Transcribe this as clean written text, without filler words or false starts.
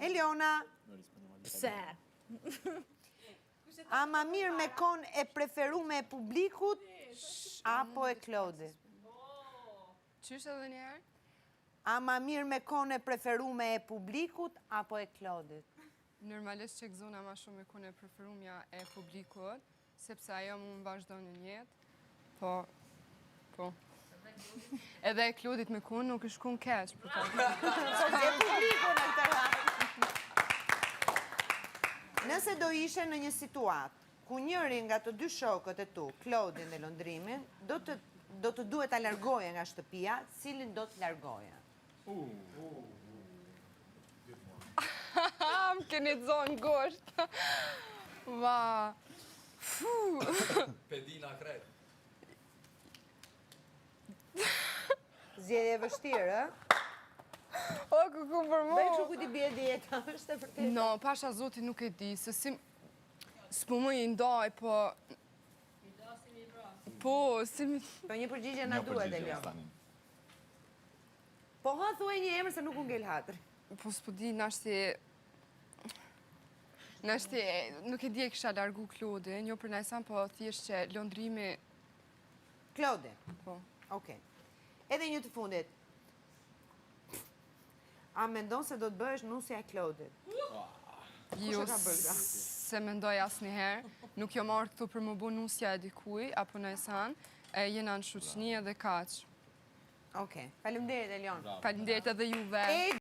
Eliona, Pse? a ma mirë me kon e preferume e publikut apo e Klodit? Qysh edhe njerë? A ma mirë me kon e preferume e publikut apo e Klodit? Normalisht që gëzona ma shumë me kone e preferumja e publikut, sepse ajo mu më vazhdo në jetë, po. Edhe e Klodit me kun nuk është kun keq, për ta. E publiku në këtë rast. Nëse do ishe në një situatë ku njëri nga të dy shokët e tu, Klodin dhe Londrimin, do të duhet ta largoje nga shtëpia, cilin do të largoje? Më keni zonë gosht. Va. Pedina kret. Zgjedhje e vështirë, ë? O, kuku për mu. Bëj që ku ti bje djeta, është e vërtetë. No, pasha zoti nuk e di, se si... S'po më i ndaj, po... Po, si mi... Po një përgjigje na duhet, Eliona. Po ha thuaj një emër se nuk u ngel hatri. Po s'po di, nashti... Nuk e di e kisha largu Klodin, jo për najsan, po thjesht që Londrimi... Klodi. Po. Okej. Edhe një të fundit. A mendon se do të bëhesh nusja e Klodit? Jo, e ka bërë? se mendoj asë njëherë, nuk jo marrë këtu për më bu nusja e dikuj, apo najsan, e jena në shoqëni edhe kaq. Okej. Faleminderit, Elion. Faleminderit edhe juve.